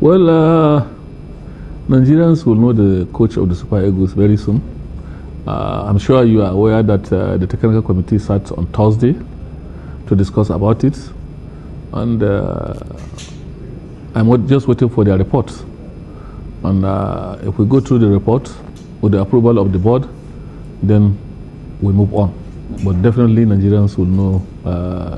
Well, Nigerians will know the coach of the Super Eagles very soon. I'm sure you are aware that the technical committee sat on Thursday to discuss about it, and I'm just waiting for their report. And if we go through the report with the approval of the board, then we move on. But definitely Nigerians will know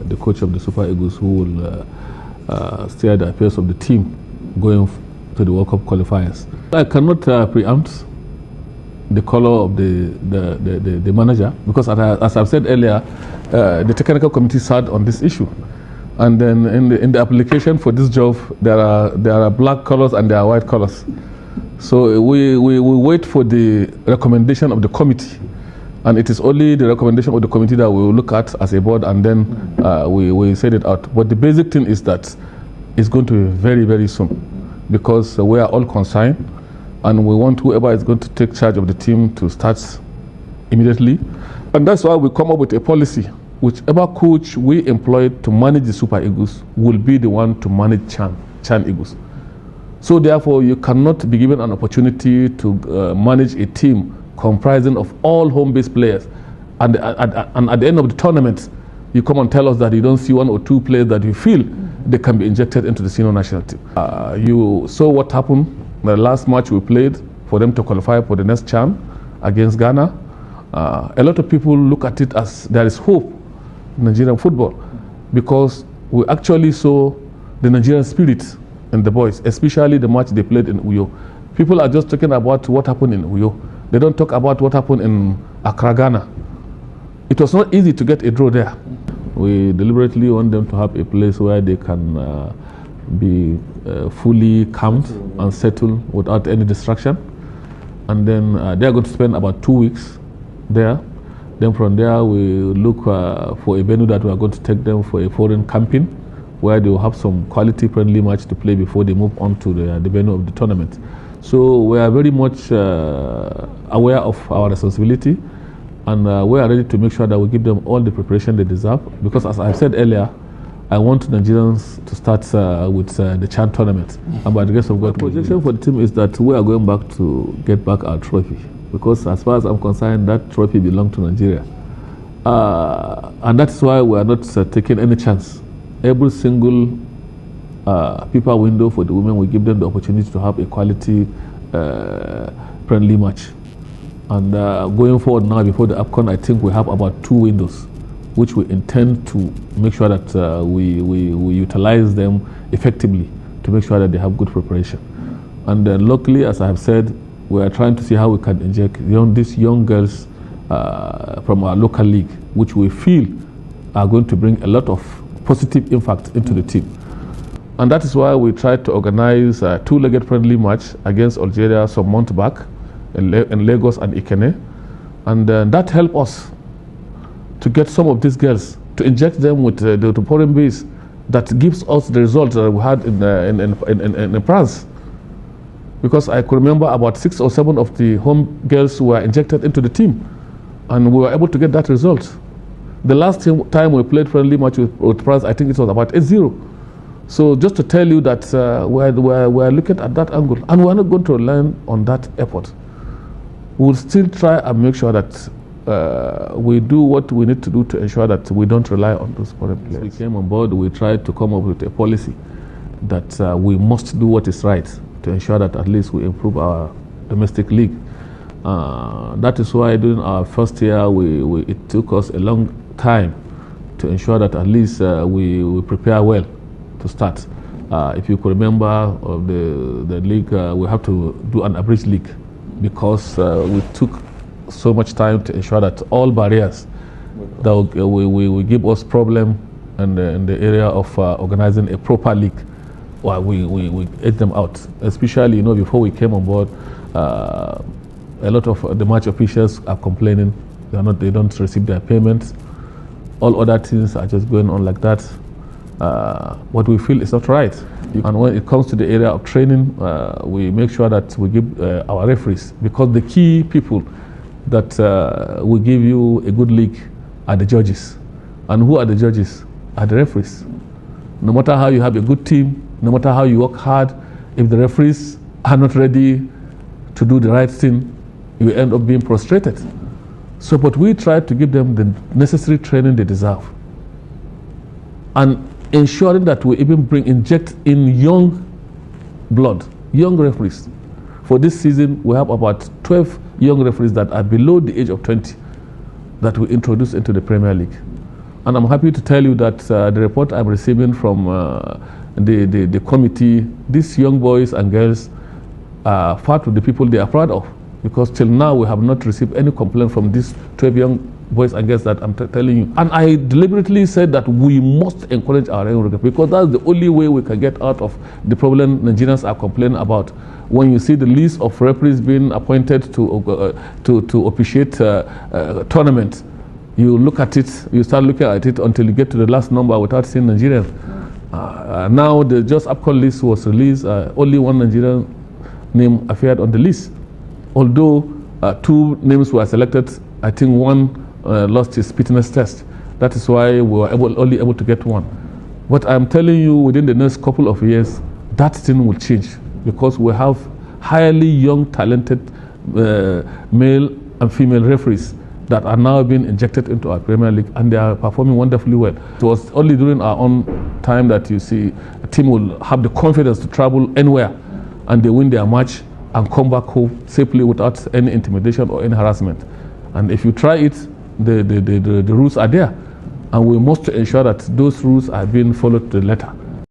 the coach of the Super Eagles who will steer the affairs of the team going to the World Cup qualifiers. I cannot preempt the color of the manager, because as I've said earlier, the technical committee sat on this issue, and then in the application for this job there are black colors and there are white colors. So we wait for the recommendation of the committee, and it is only the recommendation of the committee that we will look at as a board, and then we set it out. But the basic thing is that it's going to be very, very soon, because we are all concerned, and we want whoever is going to take charge of the team to start immediately. And that's why we come up with a policy. Whichever coach we employ to manage the Super Eagles will be the one to manage Chan Eagles. So therefore, you cannot be given an opportunity to manage a team comprising of all home-based players, and at the end of the tournament, you come and tell us that you don't see one or two players that you feel they can be injected into the senior national team. You saw what happened the last match we played for them to qualify for the next CHAN against Ghana. A lot of people look at it as there is hope in Nigerian football, because we actually saw the Nigerian spirit in the boys, especially the match they played in Uyo. People are just talking about what happened in Uyo. They don't talk about what happened in Accra, Ghana. It was not easy to get a draw there. We deliberately want them to have a place where they can be fully calmed and settled without any distraction. And then they are going to spend about 2 weeks there. Then from there we look for a venue that we are going to take them for a foreign camping, where they will have some quality friendly match to play before they move on to the venue of the tournament. So we are very much aware of our responsibility, and we are ready to make sure that we give them all the preparation they deserve, because as I said earlier, I want Nigerians to start with the CHAN tournament. And by the grace of God, the projection for the team is that we are going back to get back our trophy, because as far as I'm concerned, that trophy belongs to Nigeria. And that's why we are not taking any chance. Every single FIFA window for the women, we give them the opportunity to have a quality friendly match. And going forward now, before the AFCON, I think we have about 2 windows, which we intend to make sure that we utilize them effectively to make sure that they have good preparation. And locally, as I have said, we are trying to see how we can inject these young girls from our local league, which we feel are going to bring a lot of positive impact into the team. And that is why we tried to organize a 2-legged friendly match against Algeria some months back in Lagos and Ikene. And that helped us to get some of these girls, to inject them with the foreign base that gives us the results that we had in France. Because I could remember about 6 or 7 of the home girls were injected into the team, and we were able to get that result. The last time we played friendly match with France, I think it was about 8-0. So just to tell you that we're looking at that angle, and we're not going to rely on that effort. We'll still try and make sure that we do what we need to do to ensure that we don't rely on those foreign players. We came on board, we tried to come up with a policy that we must do what is right to ensure that at least we improve our domestic league. That is why during our first year, it took us a long time to ensure that at least we prepare well to start. If you could remember of the league, we have to do an average league, because we took so much time to ensure that all barriers that will give us problem in the area of organizing a proper league, well, we ate them out. Especially, before we came on board, a lot of the match officials are complaining they don't receive their payments. All other things are just going on like that. What we feel is not right. And when it comes to the area of training, we make sure that we give our referees, because the key people that will give you a good league are the judges. And who are the judges? Are the referees. No matter how you have a good team, no matter how you work hard, If the referees are not ready to do the right thing, you end up being frustrated. So, but we try to give them the necessary training they deserve. And ensuring that we even inject in young blood, young referees. For this season, we have about 12 young referees that are below the age of 20 that we introduce into the Premier League. And I'm happy to tell you that the report I'm receiving from the committee, these young boys and girls are part of the people they are proud of, because till now we have not received any complaint from these 12 young boys and girls that I'm telling you. And I deliberately said that we must encourage our young referees, because that's the only way we can get out of the problem Nigerians are complaining about. When you see the list of referees being appointed to officiate tournaments, you look at it, you start looking at it until you get to the last number without seeing Nigerians. Now the Just AFCON list was released, only one Nigerian name appeared on the list. Although 2 names were selected, I think one lost his fitness test. That is why we were only able to get one. But I'm telling you, within the next couple of years, that thing will change, because we have highly young, talented male and female referees that are now being injected into our Premier League, and they are performing wonderfully well. It was only during our own time that you see a team will have the confidence to travel anywhere and they win their match and come back home safely without any intimidation or any harassment. And if you try it, the rules are there, and we must ensure that those rules are being followed to the letter.